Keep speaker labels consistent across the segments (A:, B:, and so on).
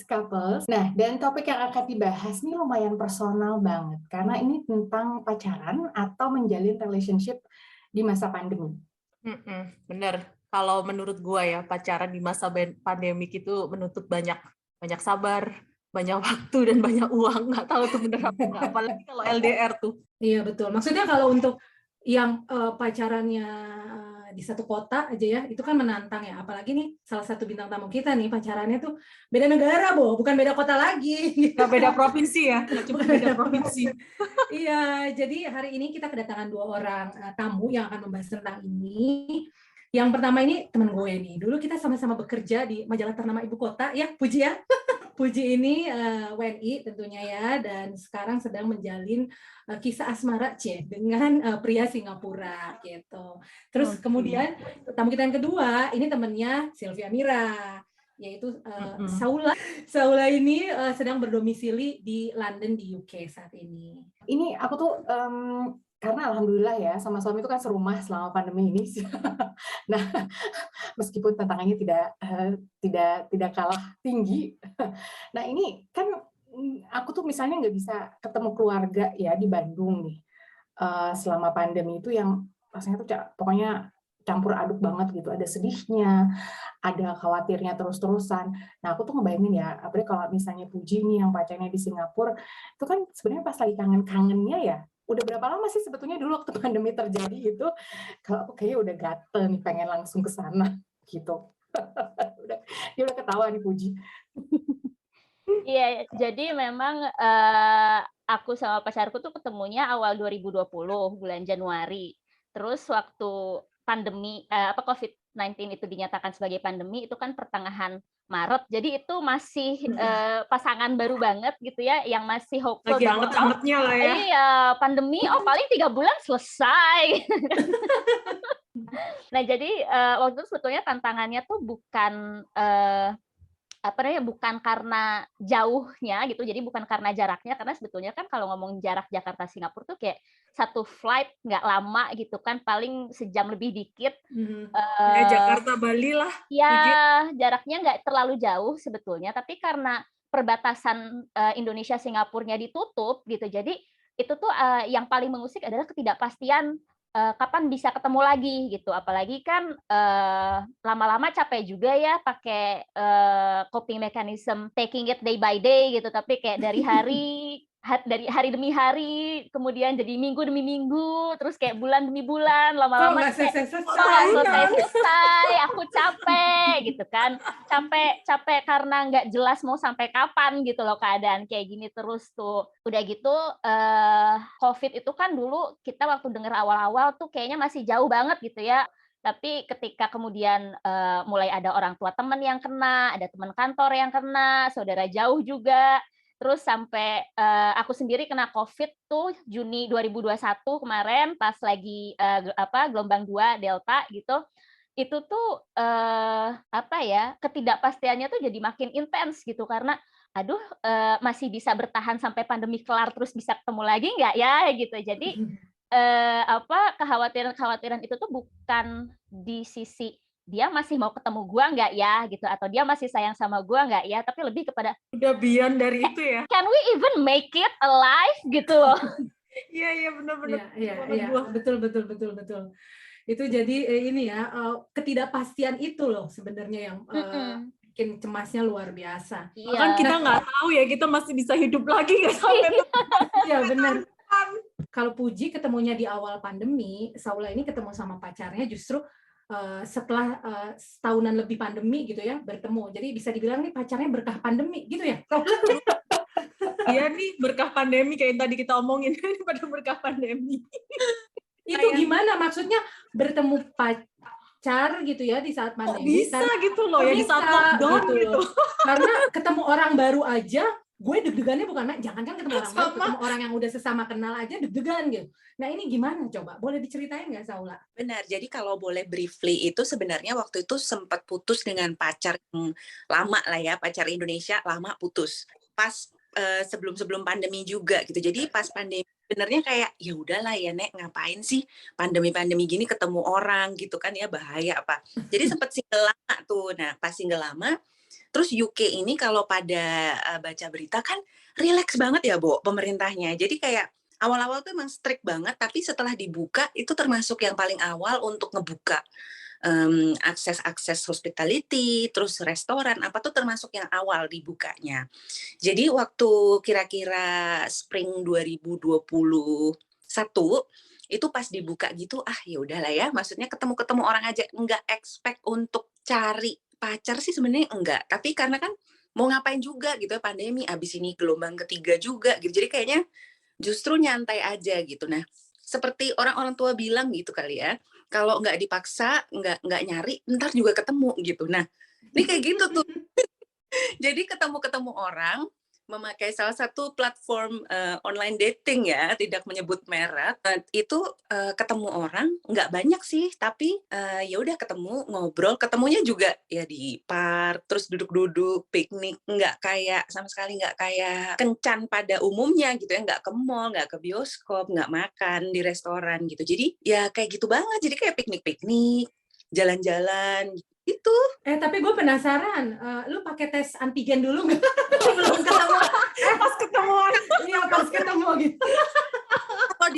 A: Curious Couples. Nah, dan topik yang akan dibahas nih lumayan personal banget, karena ini tentang pacaran atau menjalin relationship di masa pandemi.
B: Bener. Kalau menurut gua ya, pacaran di masa pandemik itu menuntut banyak sabar, banyak waktu, dan banyak uang. Nggak tahu tuh bener apa nggak. Apalagi kalau LDR tuh.
C: Iya betul. Maksudnya kalau untuk yang pacarannya di satu kota aja ya, itu kan menantang ya. Apalagi nih salah satu bintang tamu kita nih pacarannya tuh beda negara, bukan beda kota lagi.
B: Nggak beda provinsi ya, nggak cuma beda provinsi.
C: Iya, jadi hari ini kita kedatangan 2 orang tamu yang akan membahas tentang ini. Yang pertama ini teman gue nih. Dulu kita sama-sama bekerja di majalah ternama ibu kota ya, Puji ya. Puji ini WNI tentunya ya, dan sekarang sedang menjalin kisah asmara dengan pria Singapura gitu. Terus kemudian tamu kita yang kedua ini temannya Sylvia Mira, yaitu Saula. Saula ini sedang berdomisili di London di UK saat ini.
A: Ini aku tuh karena alhamdulillah ya sama suami itu kan serumah selama pandemi ini. Nah, meskipun tantangannya tidak kalah tinggi. Nah, ini kan aku tuh misalnya nggak bisa ketemu keluarga ya di Bandung nih selama pandemi itu, yang rasanya tuh pokoknya campur aduk banget gitu. Ada sedihnya, ada khawatirnya terus-terusan. Nah, aku tuh ngebayangin ya, apalagi kalau misalnya Puji nih yang pacarnya di Singapura, itu kan sebenarnya pas lagi kangen-kangennya ya, udah berapa lama sih sebetulnya dulu waktu pandemi terjadi itu, kalau aku kayaknya udah gatel nih pengen langsung ke sana gitu. Dia udah ketawa nih Puji.
D: Iya, jadi memang aku sama pacarku tuh ketemunya awal 2020, bulan Januari. Terus waktu pandemi COVID-19 itu dinyatakan sebagai pandemi itu kan pertengahan Maret. Jadi itu masih pasangan baru banget gitu ya, yang masih hopeful.
B: Lagi anget-angetnya lah ya.
D: Iya, pandemi paling 3 bulan selesai. Nah, jadi waktu itu sebetulnya tantangannya tuh bukan bukan karena jauhnya gitu, jadi bukan karena jaraknya, karena sebetulnya kan kalau ngomong jarak Jakarta Singapura tuh kayak satu flight nggak lama gitu kan, paling sejam lebih dikit.
B: Jakarta Bali lah.
D: Ya, jaraknya nggak terlalu jauh sebetulnya, tapi karena perbatasan Indonesia Singapurnya ditutup gitu, jadi itu tuh yang paling mengusik adalah ketidakpastian kapan bisa ketemu lagi gitu, apalagi kan lama-lama capek juga ya pakai coping mechanism taking it day by day gitu, tapi kayak dari hari demi hari, kemudian jadi minggu demi minggu, terus kayak bulan demi bulan, lama-lama selesai, aku capek gitu kan, capek karena nggak jelas mau sampai kapan gitu loh keadaan kayak gini terus tuh. Udah gitu COVID itu kan dulu kita waktu denger awal-awal tuh kayaknya masih jauh banget gitu ya. Tapi ketika kemudian mulai ada orang tua teman yang kena, ada teman kantor yang kena, saudara jauh juga, terus sampai aku sendiri kena COVID tuh Juni 2021 kemarin pas lagi gelombang 2 Delta gitu. Itu tuh ketidakpastiannya tuh jadi makin intens gitu, karena aduh masih bisa bertahan sampai pandemi kelar terus bisa ketemu lagi nggak ya gitu. Jadi kekhawatiran itu tuh bukan di sisi dia masih mau ketemu gua nggak ya gitu, atau dia masih sayang sama gua nggak ya, tapi lebih kepada
B: udah beyond dari itu ya.
D: Can we even make it alive gitu loh.
B: Iya benar-benar.
C: Iya betul. Itu jadi ini ya ketidakpastian itu loh sebenarnya yang bikin cemasnya luar biasa.
D: Iya.
B: Kan kita nggak tahu ya, kita masih bisa hidup lagi nggak sampai itu.
C: Iya benar. Kalau Puji ketemunya di awal pandemi, Saula ini ketemu sama pacarnya justru setelah setahunan lebih pandemi gitu ya, bertemu. Jadi bisa dibilang nih pacarnya berkah pandemi gitu ya.
B: Iya nih berkah pandemi kayak yang tadi kita omongin, pada berkah pandemi.
C: Itu gimana maksudnya bertemu pacar gitu ya di saat pandemi?
B: Bisa gitu loh ya, di saat lockdown gitu.
C: Karena ketemu orang baru aja gue deg-degannya bukan jangankan ketemu orang baru, ketemu orang yang udah sesama kenal aja deg-degan gitu. Nah ini gimana coba? Boleh diceritain nggak Saula?
E: Benar, jadi kalau boleh briefly itu sebenarnya waktu itu sempat putus dengan pacar yang lama lah ya, pacar Indonesia lama putus. Pas sebelum pandemi juga gitu. Jadi pas pandemi sebenarnya kayak ya udahlah ya Nek, ngapain sih pandemi gini ketemu orang gitu kan ya, bahaya apa. Jadi sempat single lama tuh. Nah pas single lama Terus UK ini kalau pada baca berita kan relax banget ya, Bo, pemerintahnya. Jadi kayak awal-awal tuh emang strict banget, tapi setelah dibuka itu termasuk yang paling awal untuk ngebuka akses hospitality, terus restoran, apa tuh termasuk yang awal dibukanya. Jadi waktu kira-kira spring 2021 itu pas dibuka gitu, ya udahlah ya, maksudnya ketemu-ketemu orang aja, nggak expect untuk cari pacar sih sebenarnya enggak, tapi karena kan mau ngapain juga gitu ya, pandemi, abis ini gelombang ketiga juga gitu, jadi kayaknya justru nyantai aja gitu. Nah, seperti orang-orang tua bilang gitu kali ya, kalau nggak dipaksa, nggak nyari, ntar juga ketemu gitu. Nah, ini kayak gitu tuh. Jadi ketemu-ketemu orang, memakai salah satu platform online dating ya, tidak menyebut merek, itu ketemu orang nggak banyak sih, tapi ya udah ketemu, ngobrol, ketemunya juga ya di park, terus duduk-duduk, piknik, nggak kayak sama sekali nggak kayak kencan pada umumnya gitu ya, nggak ke mall, nggak ke bioskop, nggak makan di restoran gitu. Jadi ya kayak gitu banget, jadi kayak piknik-piknik, jalan-jalan gitu.
C: Tapi gue penasaran, lu pakai tes antigen dulu nggak? Belum ketemu.
B: Pas ketemuan.
C: Iya, pas ketemu gitu.
E: Kalau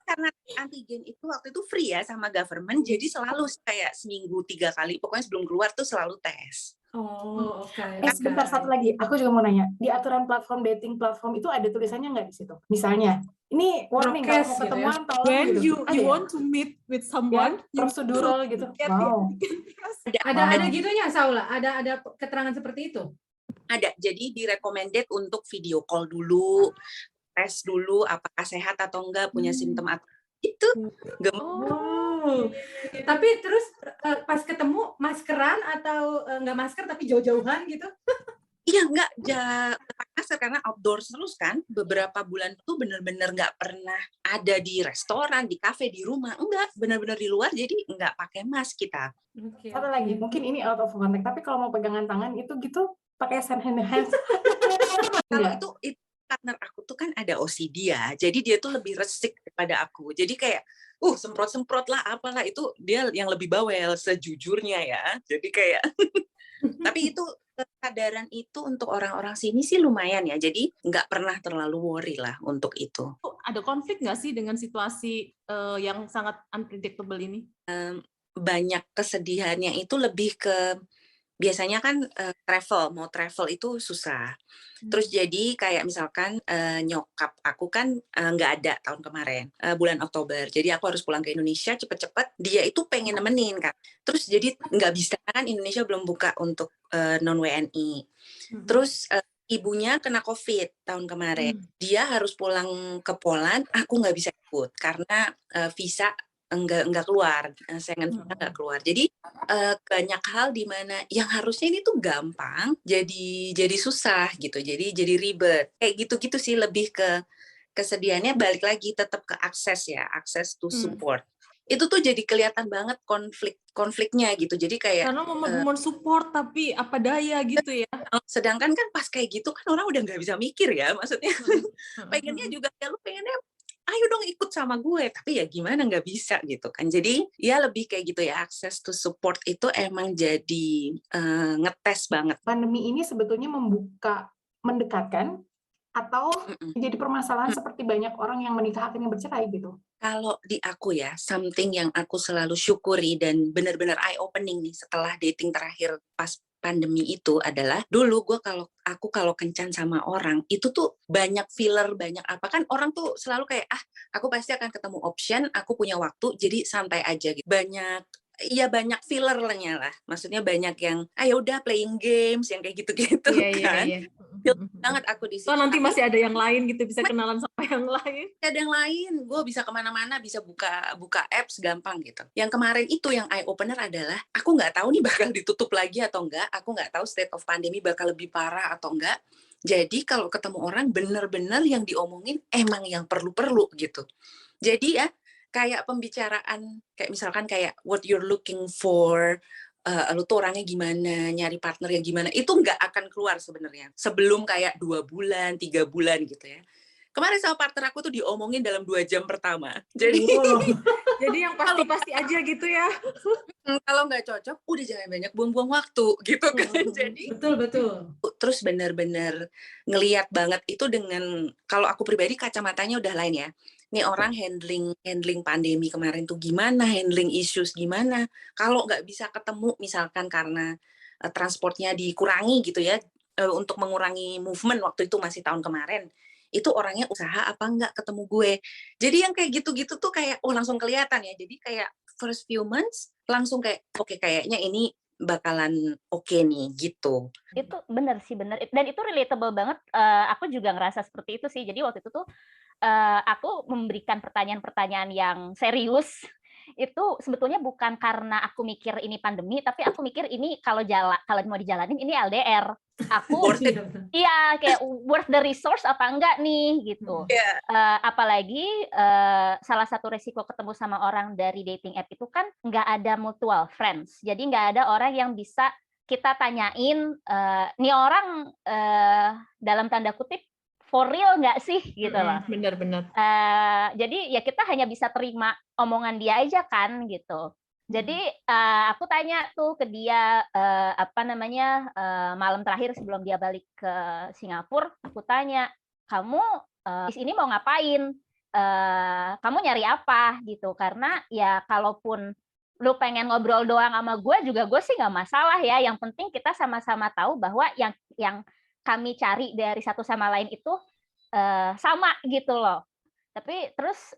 E: karena antigen itu waktu itu free ya sama government, jadi selalu kayak seminggu 3 kali, pokoknya sebelum keluar tuh selalu tes.
C: Oh, oke.
A: Sebentar, satu lagi. Aku juga mau nanya. Di aturan dating platform itu ada tulisannya nggak di situ? Misalnya, ini warning kalau
C: Prokes
A: mau
C: gitu ya.
A: ketemuan tolong
B: When
A: gitu.
B: you want to meet with someone, you
A: prosedural gitu.
B: get
A: Wow.
C: Ada gitunya, Saula? Ada keterangan seperti itu?
E: Ada, jadi recommended untuk video call dulu, tes dulu apakah sehat atau enggak, punya simptom atau itu.
C: Oh, tapi terus pas ketemu maskeran atau nggak masker tapi jauh-jauhan gitu?
E: Iya, enggak masker karena outdoor terus kan. Beberapa bulan tuh bener-bener nggak pernah ada di restoran, di kafe, di rumah. Enggak, bener-bener di luar, jadi nggak pakai mask kita.
A: Satu lagi, mungkin ini out of context, tapi kalau mau pegangan tangan itu gitu pakai hand.
E: Kalau itu partner aku tuh kan ada OCD ya, jadi dia tuh lebih resik daripada aku. Jadi kayak, semprot-semprot lah, apalah, itu dia yang lebih bawel sejujurnya ya. Jadi kayak, tapi itu kesadaran itu untuk orang-orang sini sih lumayan ya, jadi nggak pernah terlalu worry lah untuk itu.
B: Ada konflik nggak sih dengan situasi yang sangat unpredictable ini?
E: Banyak kesedihannya itu lebih ke, biasanya kan mau travel itu susah. Terus jadi kayak misalkan nyokap aku kan nggak ada tahun kemarin, bulan Oktober. Jadi aku harus pulang ke Indonesia cepet-cepet. Dia itu pengen nemenin kan. Terus jadi nggak bisa kan, Indonesia belum buka untuk non-WNI. Terus ibunya kena COVID tahun kemarin. Dia harus pulang ke Poland, aku nggak bisa ikut karena visa enggak keluar, Schengen visa enggak keluar. Jadi banyak hal di mana yang harusnya ini tuh gampang jadi susah gitu. Jadi ribet. Kayak gitu-gitu sih, lebih ke kesedihannya, balik lagi tetap ke akses to support. Itu tuh jadi kelihatan banget konfliknya gitu. Jadi kayak
B: karena mau support tapi apa daya gitu ya.
E: Sedangkan kan pas kayak gitu kan orang udah nggak bisa mikir ya, maksudnya pengennya juga ya, lu pengennya ayo dong ikut sama gue, tapi ya gimana, nggak bisa gitu kan. Jadi ya lebih kayak gitu ya, access to support itu emang jadi ngetes banget.
A: Pandemi ini sebetulnya mendekatkan atau jadi permasalahan seperti banyak orang yang menikah akhirnya bercerai gitu?
E: Kalau di aku ya, something yang aku selalu syukuri dan benar-benar eye opening nih setelah dating terakhir pas pandemi itu adalah, dulu aku kalau kencan sama orang itu tuh banyak filler, banyak apa, kan orang tuh selalu kayak aku pasti akan ketemu option, aku punya waktu, jadi santai aja gitu. Banyak fillernya lah, maksudnya banyak yang ya udah playing games yang kayak gitu-gitu kan. Banget aku di situ.
B: Nanti masih ada yang lain gitu, bisa kenalan sama yang lain.
E: Ada yang lain, gue bisa kemana-mana, bisa buka apps gampang gitu. Yang kemarin itu yang eye opener adalah, aku nggak tahu nih bakal ditutup lagi atau enggak, aku nggak tahu state of pandemi bakal lebih parah atau enggak. Jadi kalau ketemu orang bener-bener yang diomongin emang yang perlu-perlu gitu. Jadi ya kayak pembicaraan, kayak misalkan kayak what you're looking for, lu tuh orangnya gimana, nyari partner yang gimana, itu nggak akan keluar sebenarnya sebelum kayak 2 bulan, 3 bulan gitu ya. Kemarin sama partner aku tuh diomongin dalam 2 jam pertama. Jadi
C: Wow.
B: Jadi yang pasti-pasti aja gitu ya.
E: kalau nggak cocok, udah jangan banyak buang-buang waktu gitu kan. Jadi
C: Betul.
E: terus bener-bener ngeliat banget itu dengan, kalau aku pribadi kacamatanya udah lain ya. Nih orang handling pandemi kemarin tuh gimana, handling issues gimana. Kalau nggak bisa ketemu misalkan karena transportnya dikurangi gitu ya, untuk mengurangi movement waktu itu masih tahun kemarin. Itu orangnya usaha apa enggak ketemu gue. Jadi yang kayak gitu-gitu tuh kayak langsung kelihatan ya. Jadi kayak first few months langsung kayak oke, kayaknya ini bakalan oke nih gitu.
D: Itu bener sih, bener. Dan itu relatable banget. Aku juga ngerasa seperti itu sih. Jadi waktu itu tuh aku memberikan pertanyaan-pertanyaan yang serius itu sebetulnya bukan karena aku mikir ini pandemi, tapi aku mikir ini kalau mau dijalanin ini LDR. Aku
E: Worth it.
D: iya kayak worth the resource apa enggak nih gitu.
E: Iya.
D: Apalagi salah satu resiko ketemu sama orang dari dating app itu kan nggak ada mutual friends. Jadi nggak ada orang yang bisa kita tanyain, nih orang dalam tanda kutip for real nggak sih gitu loh.
B: Bener-bener.
D: Jadi ya kita hanya bisa terima omongan dia aja kan gitu. Jadi aku tanya tuh ke dia malam terakhir sebelum dia balik ke Singapura, aku tanya, kamu di sini mau ngapain? Kamu nyari apa gitu? Karena ya kalaupun lu pengen ngobrol doang sama gue juga gue sih nggak masalah ya. Yang penting kita sama-sama tahu bahwa yang kami cari dari satu sama lain itu sama gitu loh. Tapi terus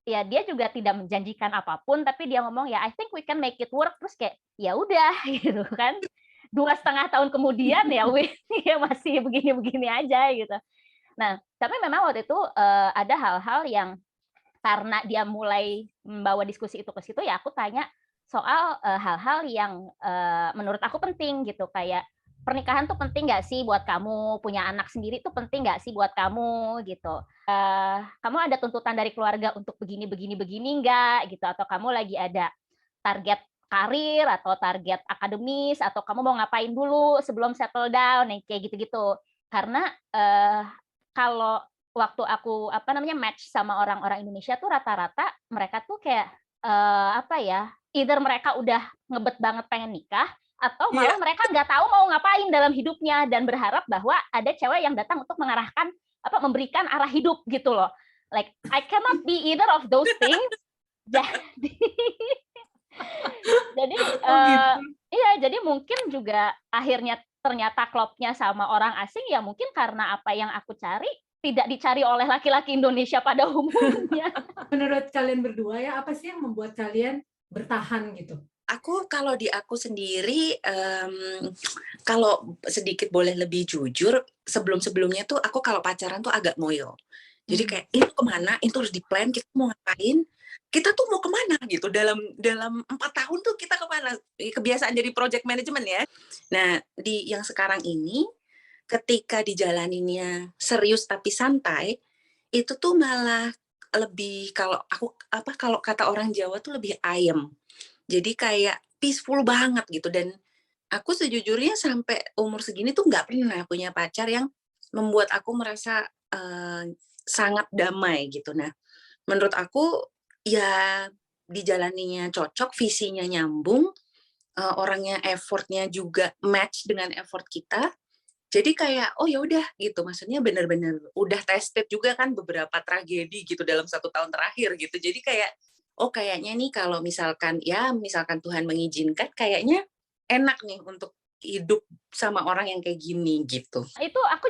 D: ya dia juga tidak menjanjikan apapun, tapi dia ngomong ya I think we can make it work. Terus kayak ya udah gitu kan. 2,5 tahun kemudian ya masih begini-begini aja gitu. Nah, tapi memang waktu itu ada hal-hal yang karena dia mulai membawa diskusi itu ke situ, ya aku tanya soal hal-hal yang menurut aku penting gitu, kayak pernikahan tuh penting nggak sih buat kamu, punya anak sendiri tuh penting nggak sih buat kamu gitu. Kamu ada tuntutan dari keluarga untuk begini nggak gitu, atau kamu lagi ada target karir atau target akademis, atau kamu mau ngapain dulu sebelum settle down, yang kayak gitu-gitu. Karena kalau waktu aku match sama orang-orang Indonesia tuh rata-rata mereka tuh kayak either mereka udah ngebet banget pengen nikah, atau malah mereka nggak tahu mau ngapain dalam hidupnya dan berharap bahwa ada cewek yang datang untuk mengarahkan memberikan arah hidup gitu loh. Like I cannot be either of those things. Jadi iya, jadi mungkin juga akhirnya ternyata klopnya sama orang asing ya mungkin karena apa yang aku cari tidak dicari oleh laki-laki Indonesia pada umumnya.
C: Menurut kalian berdua ya, apa sih yang membuat kalian bertahan gitu?
E: Kalau di aku sendiri, kalau sedikit boleh lebih jujur, sebelum-sebelumnya tuh aku kalau pacaran tuh agak ngoyo. Jadi kayak itu kemana, itu harus di-plan, kita mau ngapain, kita tuh mau kemana gitu, dalam 4 tahun tuh kita kemana, kebiasaan jadi project management ya. Nah, di yang sekarang ini, ketika dijalaninnya serius tapi santai, itu tuh malah lebih, kalau kata orang Jawa tuh lebih ayem. Jadi kayak peaceful banget gitu, dan aku sejujurnya sampai umur segini tuh nggak pernah punya pacar yang membuat aku merasa sangat damai gitu. Nah, menurut aku ya dijalaninya cocok, visinya nyambung, orangnya effortnya juga match dengan effort kita. Jadi kayak oh ya udah gitu, maksudnya benar-benar udah tested juga kan beberapa tragedi gitu dalam 1 tahun terakhir gitu. Jadi kayak oh kayaknya nih kalau misalkan Tuhan mengizinkan, kayaknya enak nih untuk hidup sama orang yang kayak gini gitu.
D: Itu aku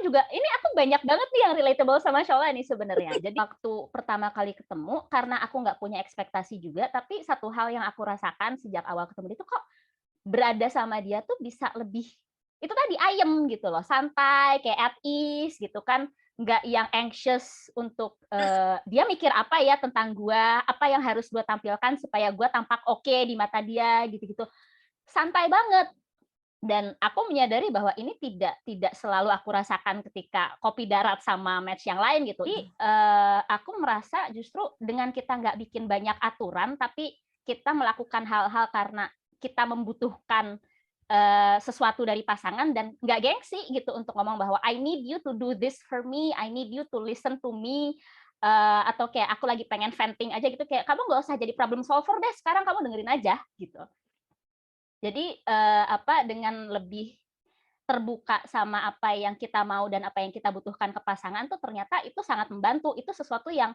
D: banyak banget nih yang relatable sama Shola nih sebenarnya. Jadi waktu pertama kali ketemu, karena aku nggak punya ekspektasi juga, tapi satu hal yang aku rasakan sejak awal ketemu dia tuh kok berada sama dia tuh bisa lebih, itu tadi ayem gitu loh, santai, kayak at ease gitu kan, nggak yang anxious untuk dia mikir apa ya tentang gua, apa yang harus gua tampilkan supaya gua tampak oke di mata dia gitu-gitu. Santai banget. Dan aku menyadari bahwa ini tidak selalu aku rasakan ketika kopi darat sama match yang lain gitu. Jadi aku merasa justru dengan kita nggak bikin banyak aturan, tapi kita melakukan hal-hal karena kita membutuhkan sesuatu dari pasangan dan nggak gengsi gitu untuk ngomong bahwa I need you to do this for me, I need you to listen to me, atau kayak aku lagi pengen venting aja gitu, kayak kamu nggak usah jadi problem solver deh, sekarang kamu dengerin aja gitu. Jadi dengan lebih terbuka sama apa yang kita mau dan apa yang kita butuhkan ke pasangan tuh ternyata itu sangat membantu. Itu sesuatu yang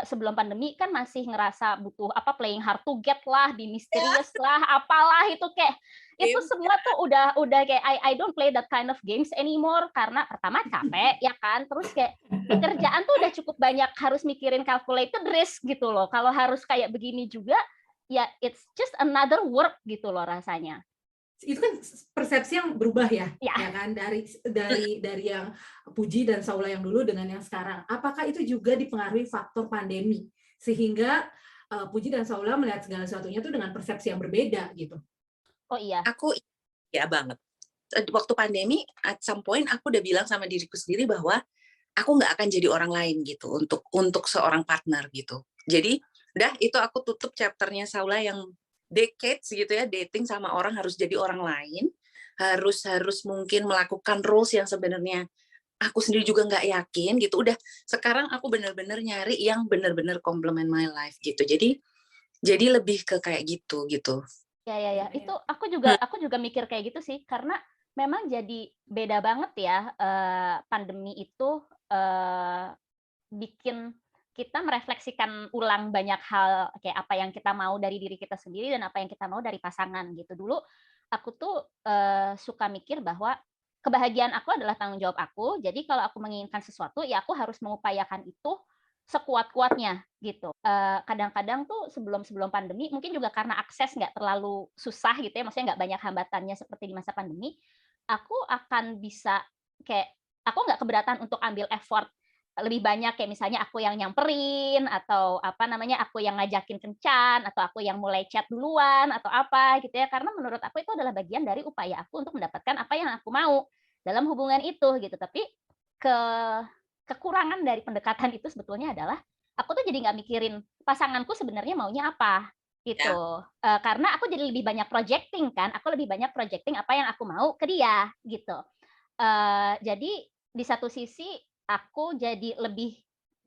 D: sebelum pandemi kan masih ngerasa butuh playing hard to get lah, be mysterious lah, apalah itu kayak itu semua tuh udah kayak I don't play that kind of games anymore karena pertama capek ya kan, terus kayak di kerjaan tuh udah cukup banyak harus mikirin calculated risk gitu loh. Kalau harus kayak begini juga ya it's just another work gitu loh rasanya.
C: Itu kan persepsi yang berubah ya kan dari yang Puji dan Saula yang dulu dengan yang sekarang. Apakah itu juga dipengaruhi faktor pandemi sehingga Puji dan Saula melihat segala sesuatunya tuh dengan persepsi yang berbeda gitu?
D: Oh iya.
E: Aku ya banget. Waktu pandemi at some point aku udah bilang sama diriku sendiri bahwa aku nggak akan jadi orang lain gitu untuk seorang partner gitu. Jadi itu aku tutup chapternya Saula yang decades gitu ya, dating sama orang harus jadi orang lain, harus mungkin melakukan roles yang sebenarnya aku sendiri juga nggak yakin gitu. Udah sekarang aku benar-benar nyari yang benar-benar complement my life gitu. Jadi lebih ke kayak gitu.
D: Ya. Itu aku juga mikir kayak gitu sih, karena memang jadi beda banget ya pandemi itu bikin kita merefleksikan ulang banyak hal kayak apa yang kita mau dari diri kita sendiri dan apa yang kita mau dari pasangan gitu. Dulu aku tuh suka mikir bahwa kebahagiaan aku adalah tanggung jawab aku. Jadi kalau aku menginginkan sesuatu ya aku harus mengupayakan itu sekuat-kuatnya gitu. Kadang-kadang tuh sebelum pandemi mungkin juga karena akses nggak terlalu susah gitu ya, maksudnya nggak banyak hambatannya seperti di masa pandemi, aku akan bisa kayak aku nggak keberatan untuk ambil effort lebih banyak kayak misalnya aku yang nyamperin atau aku yang ngajakin kencan atau aku yang mulai chat duluan atau apa gitu ya, karena menurut aku itu adalah bagian dari upaya aku untuk mendapatkan apa yang aku mau dalam hubungan itu gitu. Tapi kekurangan dari pendekatan itu sebetulnya adalah aku tuh jadi nggak mikirin pasanganku sebenarnya maunya apa gitu. Karena aku jadi lebih banyak projecting kan, aku lebih banyak projecting apa yang aku mau ke dia gitu. Jadi di satu sisi aku jadi lebih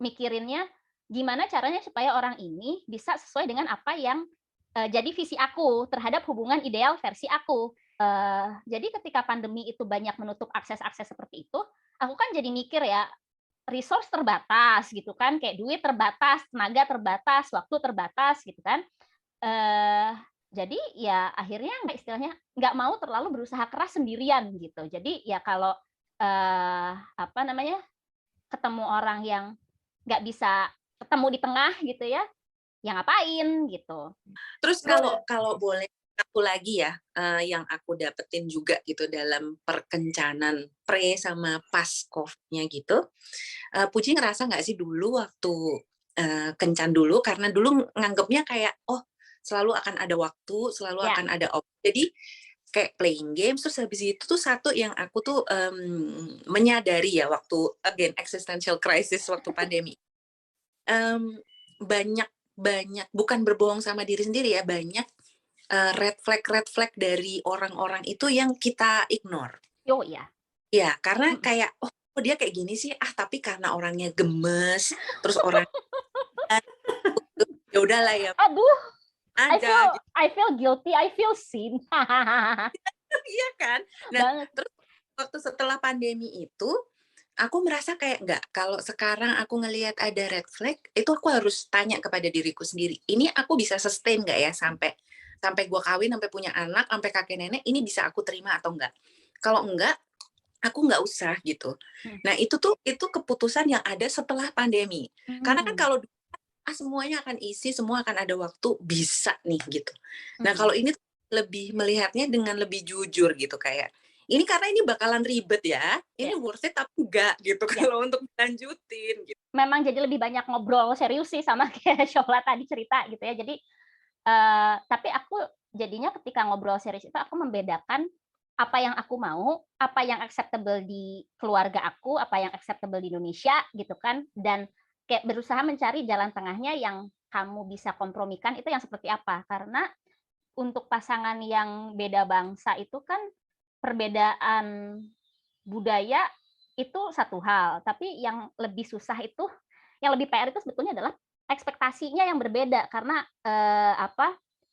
D: mikirinnya gimana caranya supaya orang ini bisa sesuai dengan apa yang jadi visi aku terhadap hubungan ideal versi aku. Jadi ketika pandemi itu banyak menutup akses-akses seperti itu, aku kan jadi mikir ya, resource terbatas gitu kan, kayak duit terbatas, tenaga terbatas, waktu terbatas gitu kan. Jadi ya akhirnya istilahnya nggak mau terlalu berusaha keras sendirian gitu. Jadi ya kalau ketemu orang yang nggak bisa ketemu di tengah gitu ya ngapain gitu.
E: Terus kalau boleh satu lagi ya, yang aku dapetin juga gitu dalam perkencanan pre sama pas COVID-nya gitu, Puji ngerasa nggak sih dulu waktu kencan dulu, karena dulu nganggapnya kayak selalu akan ada waktu, selalu akan ada opsi. Jadi kayak playing games, terus habis itu tuh satu yang aku tuh menyadari ya waktu again existential crisis waktu pandemi, banyak bukan berbohong sama diri sendiri ya, banyak red flag dari orang-orang itu yang kita ignore.
D: Oh iya.
E: Ya karena kayak dia kayak gini sih, tapi karena orangnya gemes, terus orang ya udahlah ya.
D: Aduh.
E: Ada.
D: I feel guilty, I feel seen.
E: Iya kan? Nah, terus waktu setelah pandemi itu, aku merasa kayak enggak, kalau sekarang aku ngelihat ada red flag, itu aku harus tanya kepada diriku sendiri, ini aku bisa sustain nggak ya sampai gue kawin, sampai punya anak, sampai kakek nenek, ini bisa aku terima atau enggak? Kalau enggak, aku nggak usah gitu. Nah itu keputusan yang ada setelah pandemi. Karena kan kalau semuanya akan isi, semua akan ada waktu, bisa nih gitu. Nah kalau ini lebih melihatnya dengan lebih jujur gitu, kayak ini karena ini bakalan ribet ya, ini worth it tapi enggak gitu kalau untuk lanjutin gitu.
D: Memang jadi lebih banyak ngobrol serius sih sama kayak Shola tadi cerita gitu ya. Jadi tapi aku jadinya ketika ngobrol serius itu aku membedakan apa yang aku mau, apa yang acceptable di keluarga aku, apa yang acceptable di Indonesia gitu kan, dan kayak berusaha mencari jalan tengahnya yang kamu bisa kompromikan itu yang seperti apa. Karena untuk pasangan yang beda bangsa itu kan perbedaan budaya itu satu hal, tapi yang lebih susah itu, yang lebih PR itu sebetulnya adalah ekspektasinya yang berbeda karena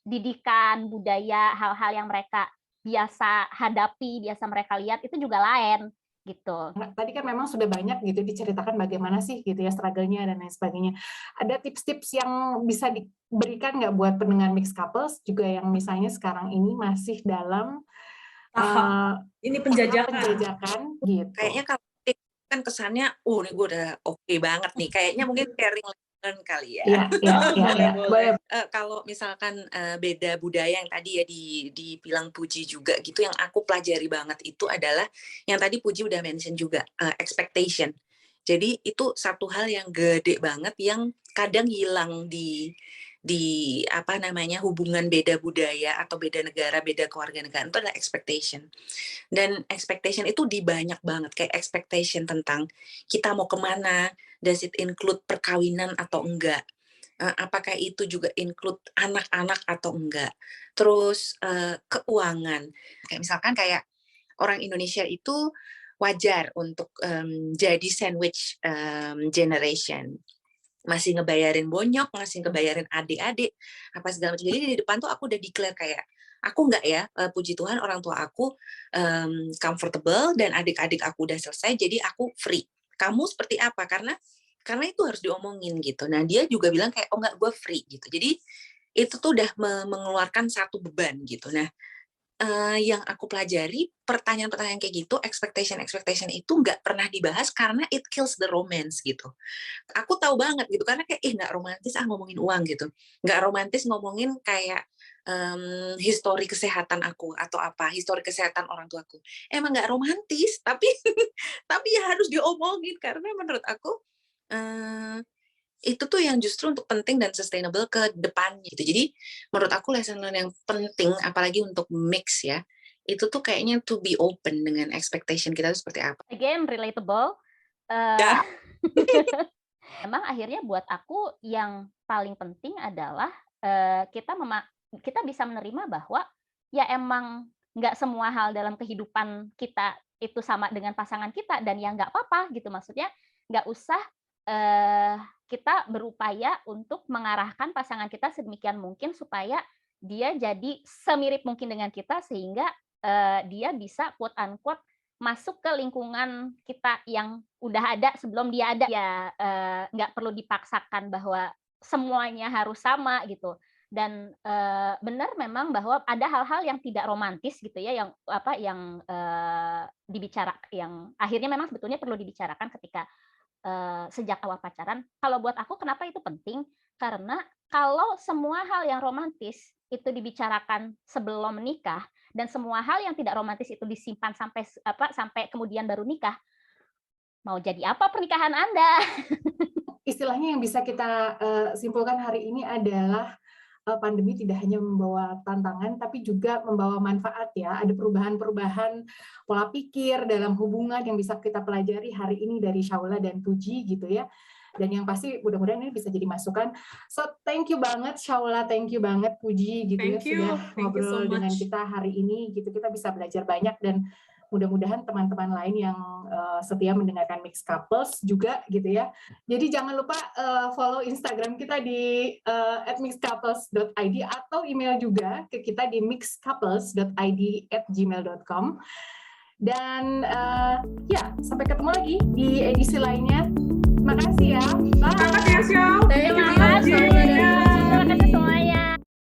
D: didikan, budaya, hal-hal yang mereka biasa hadapi, biasa mereka lihat itu juga lain gitu.
A: Tadi kan memang sudah banyak gitu diceritakan bagaimana sih gitu ya struggle-nya dan lain sebagainya. Ada tips-tips yang bisa diberikan nggak buat pendengar mixed couples juga yang misalnya sekarang ini masih dalam
C: ini penjajakan
A: gitu.
E: Kayaknya kalau kan kesannya, nih gue udah oke banget nih. Kayaknya mungkin sharing kali ya.
C: Boleh.
E: Kalau misalkan beda budaya yang tadi ya dibilang Puji juga gitu, yang aku pelajari banget itu adalah yang tadi Puji udah mention juga, expectation. Jadi itu satu hal yang gede banget yang kadang hilang di hubungan beda budaya atau beda negara, beda kewarganegaraan itu adalah expectation. Dan expectation itu di banyak banget, kayak expectation tentang kita mau kemana, does it include perkawinan atau enggak, apakah itu juga include anak-anak atau enggak, terus keuangan, kayak misalkan kayak orang Indonesia itu wajar untuk jadi sandwich generation, masih ngebayarin bonyok, masih ngebayarin adik-adik, apa segala macam. Jadi di depan tuh aku udah declare kayak, aku enggak ya, puji Tuhan orang tua aku comfortable dan adik-adik aku udah selesai, jadi aku free. Kamu seperti apa? Karena itu harus diomongin gitu. Nah dia juga bilang kayak, oh enggak, gue free gitu. Jadi itu tuh udah mengeluarkan satu beban gitu. Nah yang aku pelajari, pertanyaan-pertanyaan kayak gitu, expectation itu nggak pernah dibahas karena it kills the romance gitu. Aku tahu banget gitu, karena kayak nggak romantis ngomongin uang gitu, nggak romantis ngomongin kayak histori kesehatan aku atau apa, histori kesehatan orang tuaku. Emang nggak romantis, tapi ya harus diomongin karena menurut aku itu tuh yang justru untuk penting dan sustainable ke depannya gitu. Jadi menurut aku lesson learn yang penting, apalagi untuk mix ya, itu tuh kayaknya to be open dengan expectation kita itu seperti apa.
D: Again, relatable. Emang akhirnya buat aku yang paling penting adalah kita bisa menerima bahwa ya emang nggak semua hal dalam kehidupan kita itu sama dengan pasangan kita, dan ya nggak apa-apa gitu. Maksudnya nggak usah kita berupaya untuk mengarahkan pasangan kita sedemikian mungkin supaya dia jadi semirip mungkin dengan kita, sehingga dia bisa quote unquote masuk ke lingkungan kita yang udah ada sebelum dia ada. Ya nggak perlu dipaksakan bahwa semuanya harus sama gitu. Dan benar memang bahwa ada hal-hal yang tidak romantis gitu ya, yang yang akhirnya memang sebetulnya perlu dibicarakan ketika sejak awal pacaran. Kalau buat aku kenapa itu penting? Karena kalau semua hal yang romantis itu dibicarakan sebelum menikah, dan semua hal yang tidak romantis itu disimpan sampai kemudian baru nikah, mau jadi apa pernikahan Anda?
A: Istilahnya yang bisa kita simpulkan hari ini adalah pandemi tidak hanya membawa tantangan, tapi juga membawa manfaat ya. Ada perubahan-perubahan pola pikir dalam hubungan yang bisa kita pelajari hari ini dari Shaula dan Puji gitu ya. Dan yang pasti mudah-mudahan ini bisa jadi masukan. So thank you banget Shaula, thank you banget Puji gitu ya sudah ngobrol dengan kita hari ini gitu. Kita bisa belajar banyak dan mudah-mudahan teman-teman lain yang setia mendengarkan Mixed Couples juga gitu ya. Jadi jangan lupa follow Instagram kita di @mixedcouples.id atau email juga ke kita di mixedcouples.id@gmail.com. Dan ya, sampai ketemu lagi di edisi lainnya. Makasih ya. Bye.
C: Terima kasih.